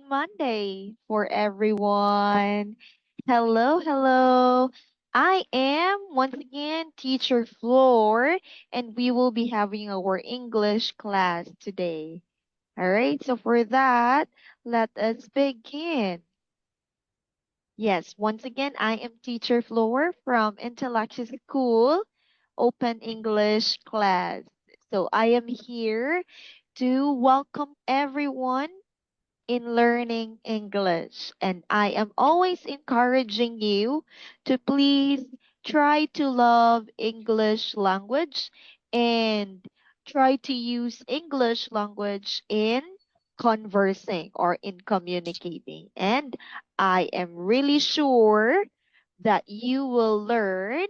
Monday for everyone. Hello, hello. I am once again Teacher Floor, and we will be having our English class today. All right, so for that, let us begin. Yes, once again, I am Teacher Floor from Intellectual School Open English class. So I am here to welcome everyone in learning English. And I am always encouraging you to please try to love English language and try to use English language in conversing or in communicating. And I am really sure that you will learn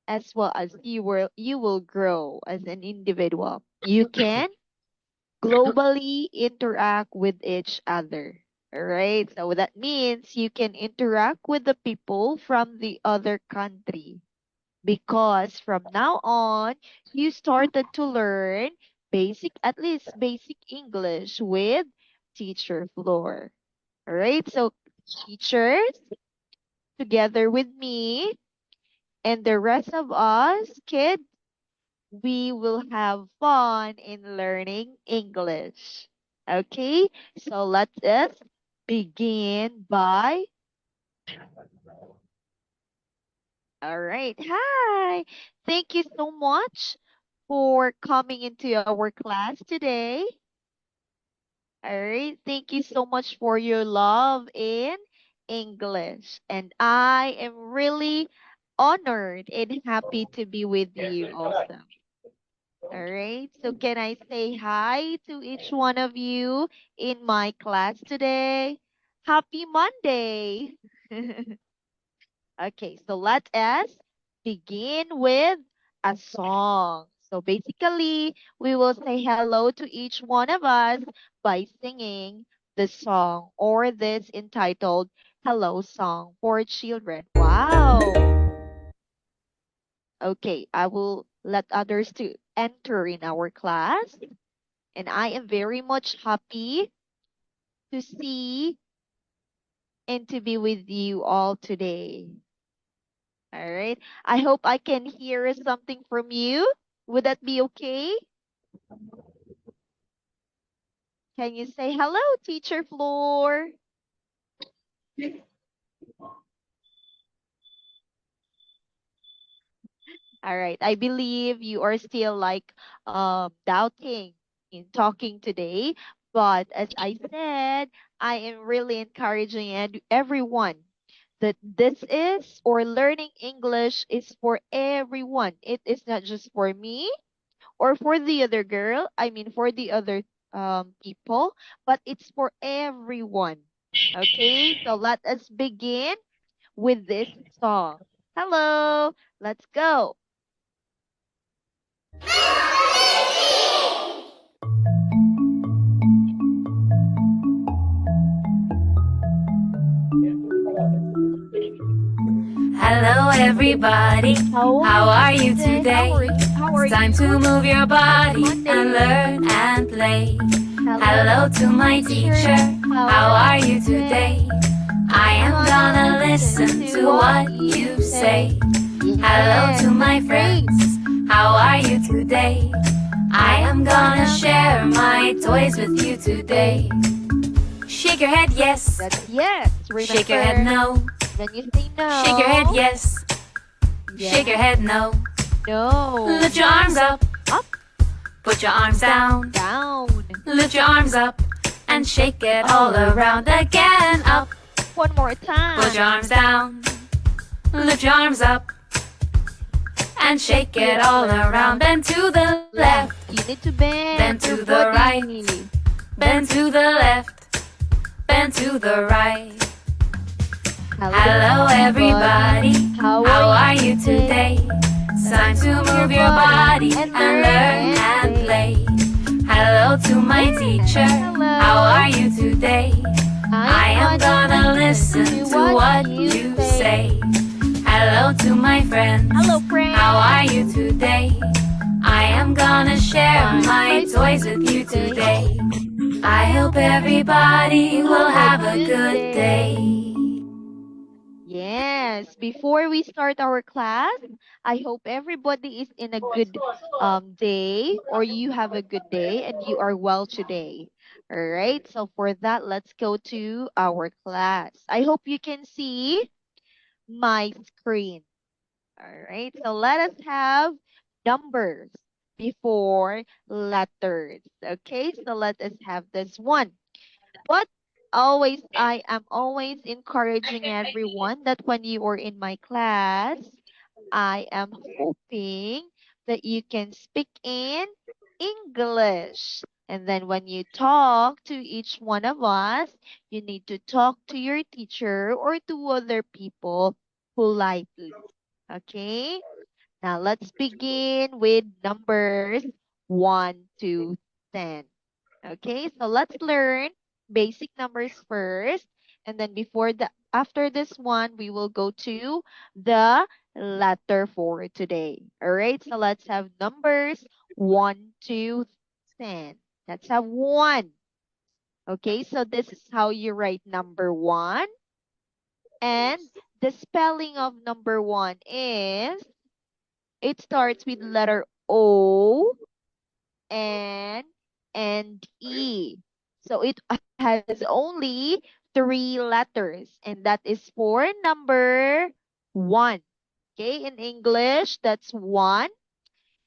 as well as you will grow as an individual. You can globally interact with each other. All right. So that means you can interact with the people from the other country because from now on, you started to learn at least basic English with Teacher Floor. All right. So teachers, together with me and the rest of us kids, we will have fun in learning English. Okay, so let us begin by. All right. Hi. Thank you so much for coming into our class today. All right. Thank you so much for your love in English. And I am really honored and happy to be with you also. All right. So can I say hi to each one of you in my class today? Happy Monday. Okay, so let us begin with a song. So basically, we will say hello to each one of us by singing the song or this entitled Hello Song for Children. Wow. Okay, I will let others to enter in our class. And I am very much happy to see and to be with you all today. All right. I hope I can hear something from you. Would that be okay? Can you say hello, Teacher Floor? All right. I believe you are still like doubting in talking today. But as I said, I am really encouraging everyone that this is or learning English is for everyone. It is not just for me or for the other girl, I mean for the other people, but it's for everyone. Okay, so let us begin with this song. Hello, let's go. Hello everybody, how are you today? It's time to move your body and learn and play. Hello to my teacher, how are you today? I am gonna listen to what you say. Hello to my friends, how are you today? I am gonna share my toys with you today. Shake your head yes, That's yes. Remember, shake your head no. when you say no, Shake your head yes, shake your head no. no. Lift your arms up, Up. Put your arms down, Down. lift your arms up, and shake it all around again. Up, One more time. put your arms down, lift your arms up, and shake it all around. Bend to the left, You need to bend. Bend to your the body. right. bend to the left, bend to the right. Hello everybody, how are you today? It's time to move your body and learn and play. Hello to my teacher, how are you today? I am gonna listen to what you say. Hello to my friends, Hello, friends. how are you today? I am gonna share my toys with you today. I hope hope everybody will have a good day. Yes, before we start our class, I hope everybody is in a good day, or you have a good day and you are well today. All right, so for that, let's go to our class. I hope you can see my screen. All right, so let us have numbers before letters. Okay, so let us have this one. But I am always encouraging everyone that when you are in my class, I am hoping that you can speak in English. And then when you talk to each one of us, you need to talk to your teacher or to other people politely. Okay? Now let's begin with numbers 1 to 10. Okay, so let's learn basic numbers first. And then after this one, we will go to the letter for today. All right, so let's have numbers 1 to 10. Let's have 1. Okay, so this is how you write number 1. And the spelling of number 1 is, it starts with letter O N and E. So it has only 3 letters, and that is for number 1. Okay, in English, that's 1.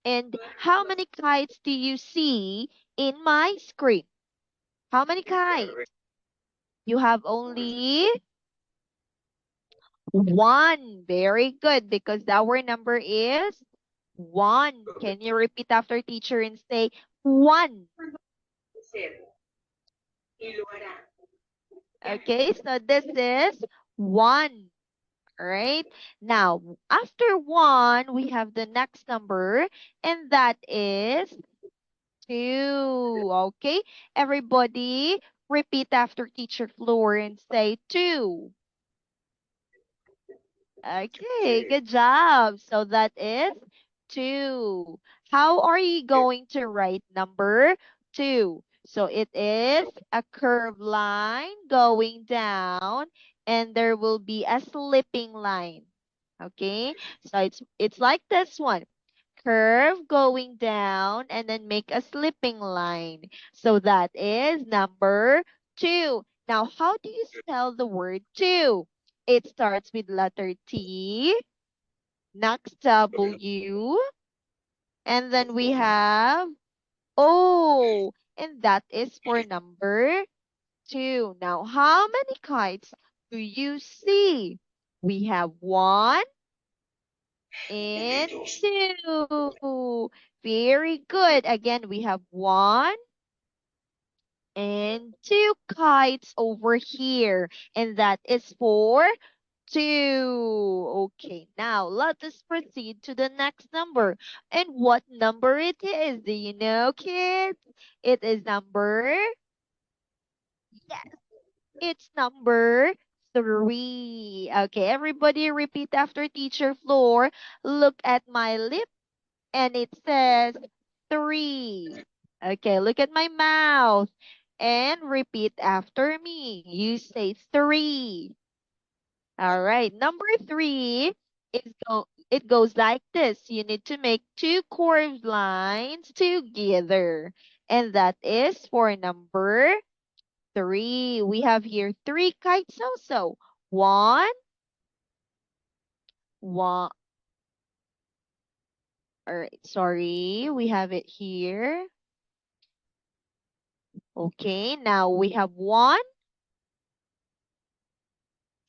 And how many kites do you see in my screen? How many kites? You have only 1. Very good, because our number is 1. Can you repeat after teacher and say 1? Okay, so this is 1. Right? Now, after 1, we have the next number, and that is 2. Okay, everybody repeat after teacher Floor and say 2. Okay, good job. So that is 2. How are you going to write number 2? So it is a curved line going down, and there will be a slipping line. Okay, so it's like this one. Curve going down and then make a slipping line. So that is number 2. Now, how do you spell the word 2? It starts with letter T, next W, and then we have O, and that is for number 2. Now, how many kites do you see? We have 1 and 2. Very good. Again, we have 1 and 2 kites over here, and that is for 2. Okay, now let us proceed to the next number. And what number it is? Do you know, kids? It is number, yes, it's number 3. Okay, everybody repeat after teacher Floor. Look at my lip, and it says 3. Okay, look at my mouth and repeat after me. You say 3. All right, number 3 it goes like this. You need to make 2 curved lines together. And that is for number 3. We have here 3 kites also. One, one. All right, sorry, we have it here. Okay, now we have 1,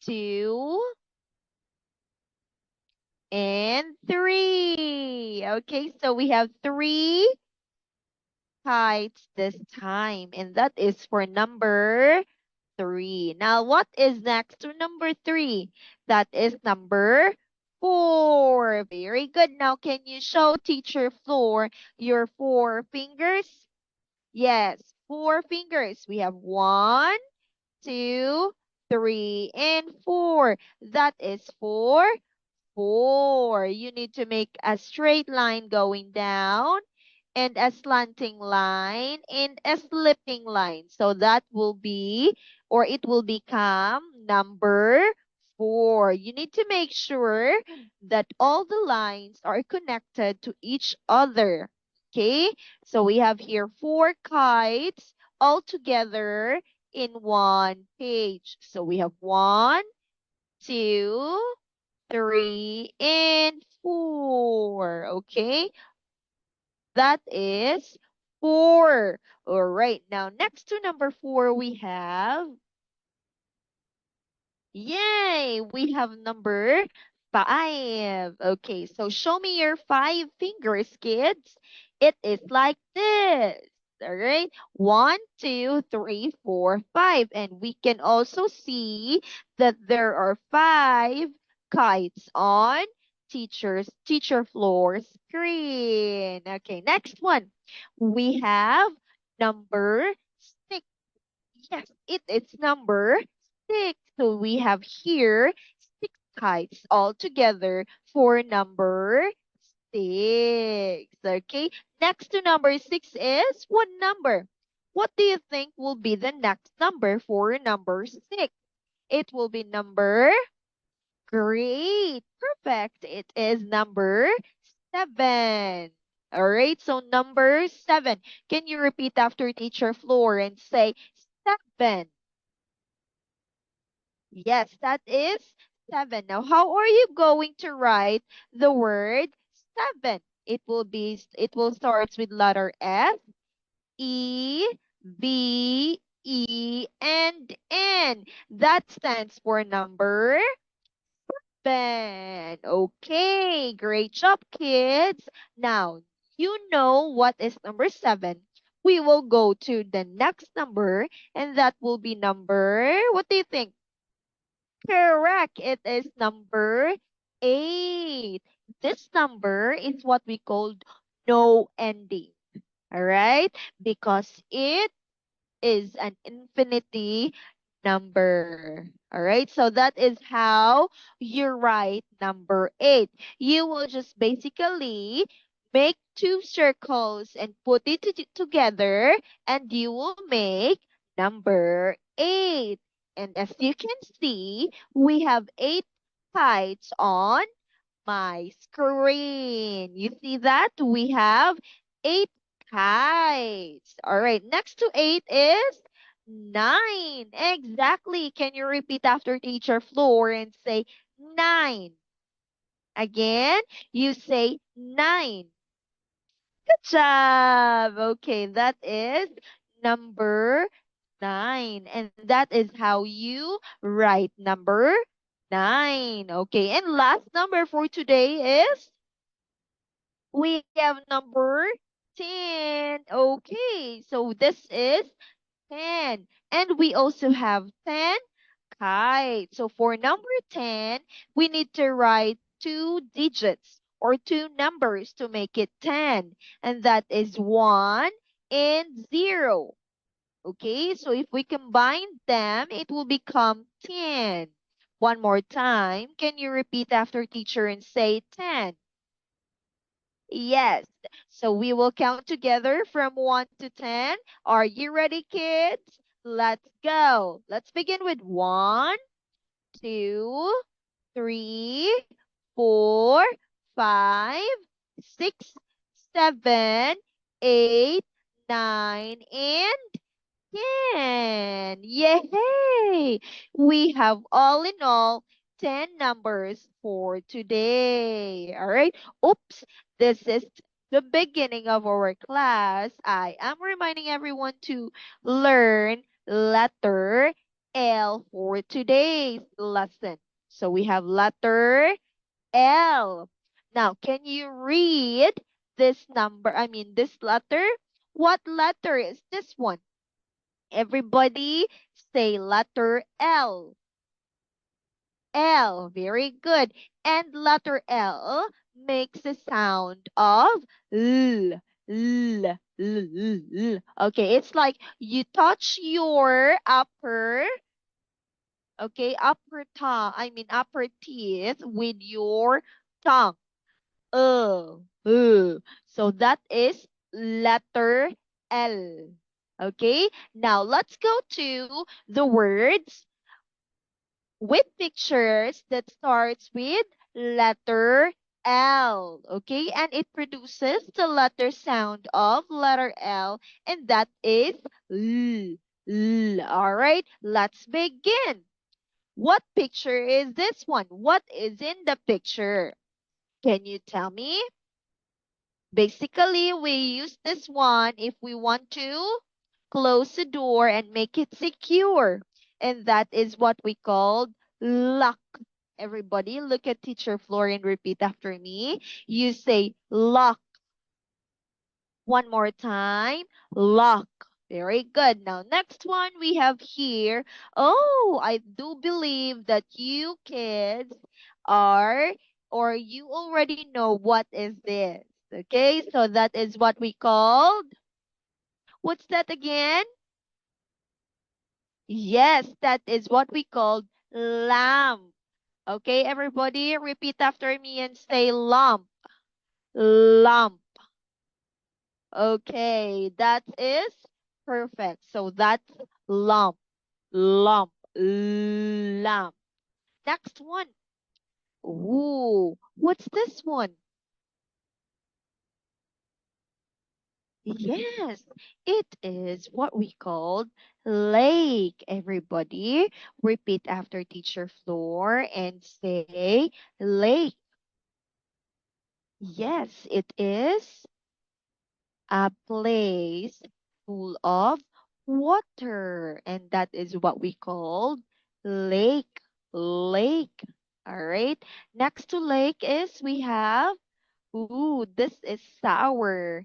2, and 3. Okay, so we have 3 kites this time, and that is for number 3. Now, what is next to number 3? That is number 4. Very good. Now, can you show teacher Floor your 4 fingers? Yes, 4 fingers. We have 1, 2, 3, and 4. That is for 4. You need to make a straight line going down and a slanting line, and a slipping line. So that will be, or it will become number 4. You need to make sure that all the lines are connected to each other. Okay, so we have here 4 kites all together in one page. So we have 1, 2, 3, and 4. Okay, that is 4. All right, now next to number 4, we have, yay, we have number 5. Okay, so show me your 5 fingers, kids. It is like this. All right, 1, 2, 3, 4, 5. And we can also see that there are 5 kites on teacher floor screen. Okay, next one. We have number 6. Yes, it is number 6. So we have here 6 kites all together for number 6. Okay, next to number 6 is what number? What do you think will be the next number for number 6? It will be number, great, perfect. It is number 7. All right, so number 7. Can you repeat after teacher Floor and say 7? Yes, that is 7. Now, how are you going to write the word 7? It will start with letter S, E, B, E, and N. That stands for number 7. Okay, great job, kids. Now, you know what is number 7. We will go to the next number, and that will be number, what do you think? Correct. It is number 8. This number is what we called no ending. All right? Because it is an infinity number. All right? So that is how you write number 8. You will just basically make 2 circles and put it together, and you will make number 8. And as you can see, we have 8 kites on my screen. You see that? We have 8 kites. All right, next to 8 is 9. Exactly. Can you repeat after teacher Floor and say 9? Again, you say 9. Good job. Okay, that is number 9. And that is how you write number 9. Okay, and last number for today is, we have number 10. Okay, so this is 10. And we also have 10 kites. So for number 10, we need to write 2 digits or 2 numbers to make it 10. And that is 1 and 0. Okay, so if we combine them, it will become 10. One more time. Can you repeat after teacher and say 10? Yes. So we will count together from 1 to 10. Are you ready, kids? Let's go. Let's begin with 1, 2, 3, 4, 5, 6, 7, 8, 9, and 10. Yay! We have all in all 10 numbers for today. All right. Oops, this is the beginning of our class. I am reminding everyone to learn letter L for today's lesson. So we have letter L. Now, can you read this number? I mean, this letter? What letter is this one? Everybody say letter L. L. Very good. And letter L makes a sound of L. L. L. L. Okay, it's like you touch your upper tongue, upper teeth with your tongue. So that is letter L. Okay, now let's go to the words with pictures that starts with letter L. Okay, and it produces the letter sound of letter L, and that is L. L. All right, let's begin. What picture is this one? What is in the picture? Can you tell me? Basically, we use this one if we want to close the door and make it secure. And that is what we call lock. Everybody, look at teacher Floor and repeat after me. You say lock. One more time. Lock. Very good. Now, next one we have here. Oh, I do believe that you kids are, or you already know what is this. Okay, so that is what we called. What's that again? Yes, that is what we called lamp. Okay, everybody, repeat after me and say lump. Lump. Okay, that is perfect. So that's lump, lump, lump. Next one. Ooh, what's this one? Yes, it is what we called lake. Everybody, repeat after teacher Floor and say lake. Yes, it is a place full of water, and that is what we call lake. Lake. All right. Next to lake is we have, ooh, this is sour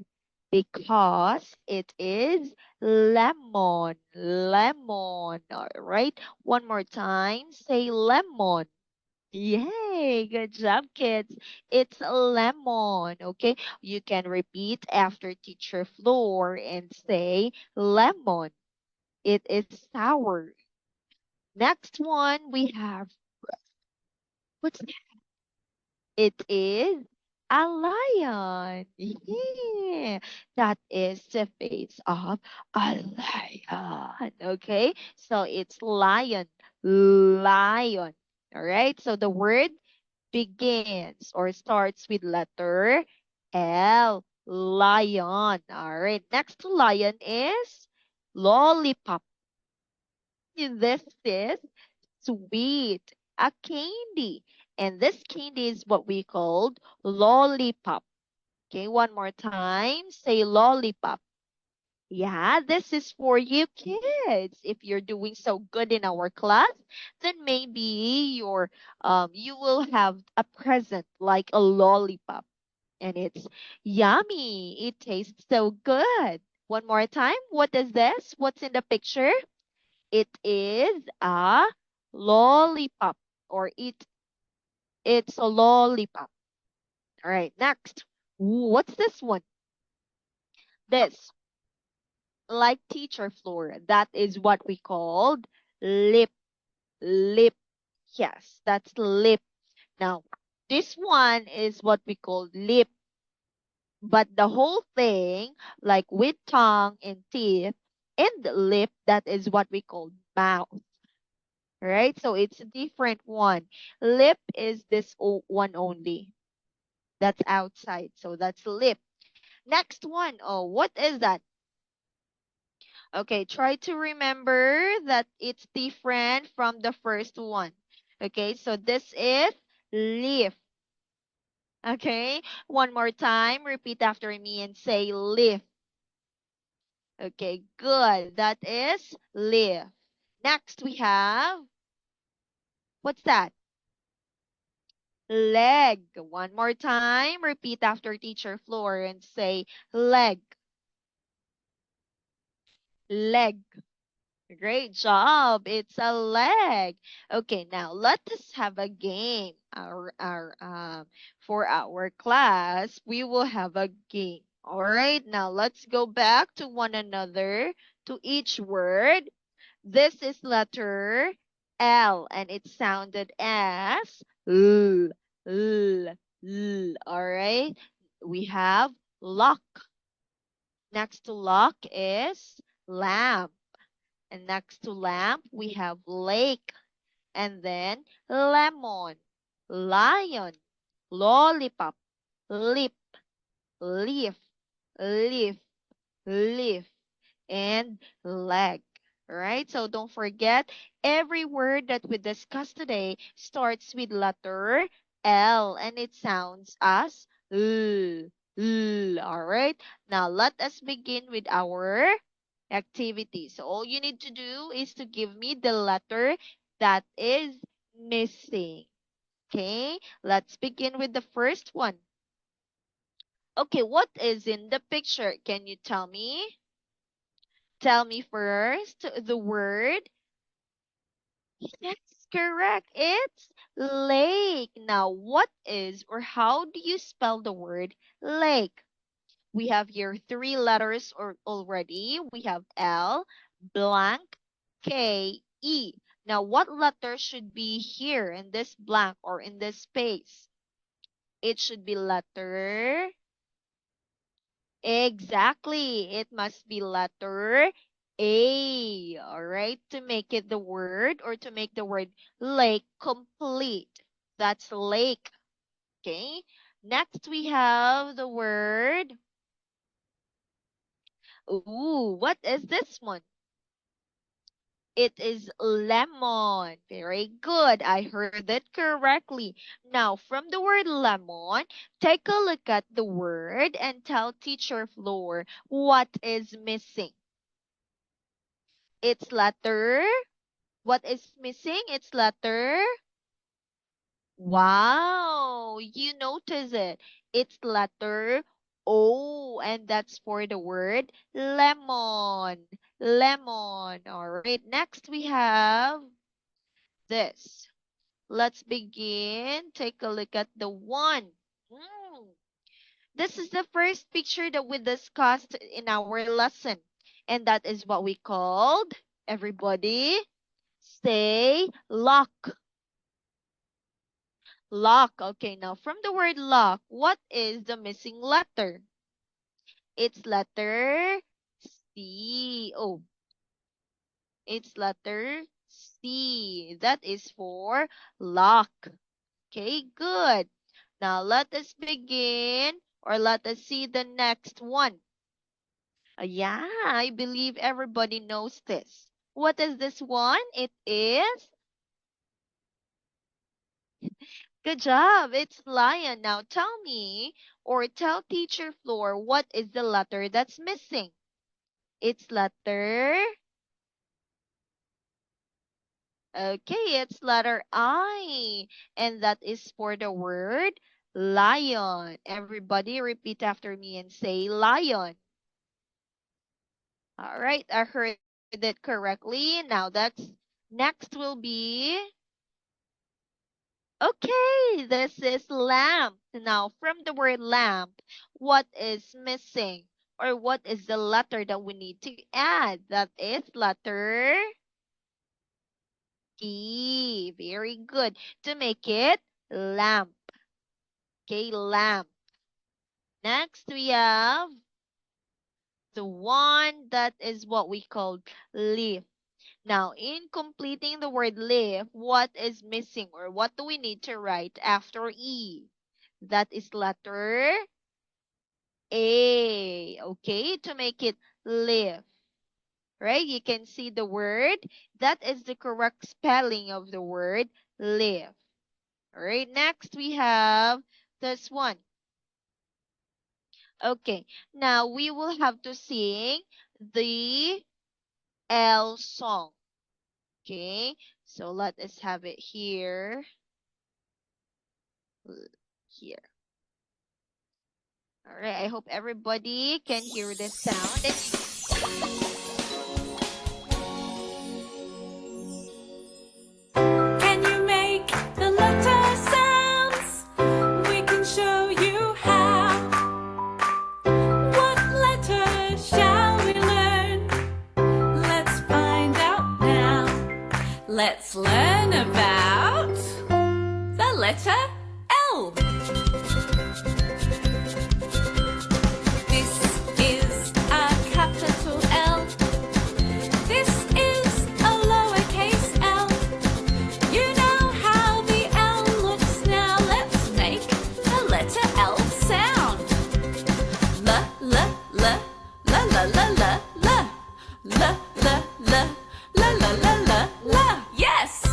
because it is lemon. Lemon. All right. One more time. Say lemon. Yay, good job, kids. It's a lemon, okay? You can repeat after teacher Floor and say lemon. It is sour. Next one we have, what's that? It is a lion. Yeah, that is the face of a lion, okay? So it's lion, lion. All right, so the word begins or starts with letter L. Lion. All right. Next to lion is lollipop. This is sweet, a candy. And this candy is what we called lollipop. Okay, one more time. Say lollipop. Yeah, this is for you kids. If you're doing so good in our class, then maybe you will have a present like a lollipop and it's yummy. It tastes so good. One more time. What is this? What's in the picture? It is a lollipop or it's a lollipop. All right, next. Ooh, what's this one? This like teacher Floor. That is what we called lip. Lip. Yes, that's lip. Now, this one is what we call lip. But the whole thing, like with tongue and teeth and lip, that is what we call mouth. Right? So it's a different one. Lip is this one only. That's outside. So that's lip. Next one. Oh, what is that? Okay, try to remember that it's different from the first one. Okay, so this is leaf. Okay, one more time. Repeat after me and say leaf. Okay, good. That is leaf. Next, we have, what's that? Leg. One more time. Repeat after teacher Floor and say leg. Leg. Great job. It's a leg. Okay, now let us have a game. For our class, we will have a game. All right, now let's go back to one another to each word. This is letter L and it sounded as L, L, L. All right, we have lock. Next to lock is lamp. And next to lamp, we have lake. And then lemon, lion, lollipop, lip, leaf, leaf, leaf, and leg. Right? So don't forget, every word that we discussed today starts with letter L and it sounds as L. L. All right? Now let us begin with our activity. So all you need to do is to give me the letter that is missing. Okay? Let's begin with the first one. Okay, what is in the picture? Can you tell me? Tell me first the word. That's correct. It's lake. Now, what is or how do you spell the word lake? We have here three letters already. We have L, blank, K, E. Now, what letter should be here in this blank or in this space? It should be letter. Exactly. It must be letter A. All right. To make it the word or to make the word lake complete. That's lake. Okay. Next, we have the word. Ooh, what is this one? It is lemon. Very good. I heard it correctly. Now, from the word lemon, take a look at the word and tell Teacher Floor what is missing. It's letter. What is missing? It's letter. Wow, you notice it. It's letter O, and that's for the word lemon. Lemon. All right, next we have this. Let's begin. Take a look at the one. Mm. This is the first picture that we discussed in our lesson, and that is what we called, everybody, say lock. Lock. Okay, now from the word lock, what is the missing letter? It's letter C. Oh, it's letter C. That is for lock. Okay, good. Now let us begin or let us see the next one. Yeah, I believe everybody knows this. What is this one? It is. Good job. It's lion. Now tell me or tell Teacher Floor what is the letter that's missing. It's letter. Okay, it's letter I. And that is for the word lion. Everybody repeat after me and say lion. All right, I heard it correctly. Now next will be. Okay, this is lamp. Now, from the word lamp, what is missing? Or what is the letter that we need to add? That is letter E. Very good. To make it lamp. Okay, lamp. Next, we have the one that is what we call leaf. Now, in completing the word leaf, what is missing or what do we need to write after E? That is letter A. Okay, to make it leaf. Right? You can see the word. That is the correct spelling of the word leaf. All right, next we have this one. Okay, now we will have to sing the L song. Okay, so let us have it here. Here. All right, I hope everybody can hear this sound. Can you make the letter sounds? We can show you how. What letter shall we learn? Let's find out now. Let's learn about the letter L. This is a la, la, la, la, la, la, la, la. Yes!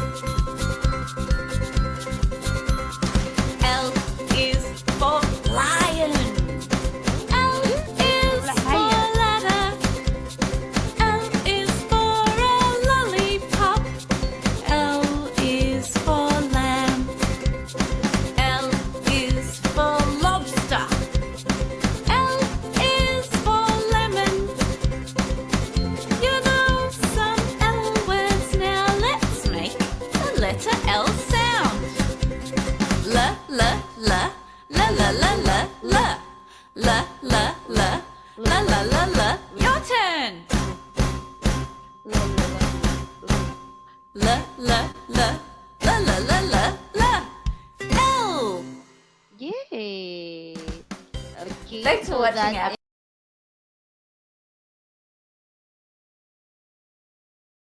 L is for lion. L is for ladder. L is for a lollipop. L is for lamb. L is for lobster. L is for lemon. You know some L words now. Let's make the letter L sound. La, la, la, la, la, la, la, la. La, la, la, la, la, la, la. Your turn. La, la, la, la, la, la, la, la. L. Yay! Okay, Thanks for so watching, that's everyone.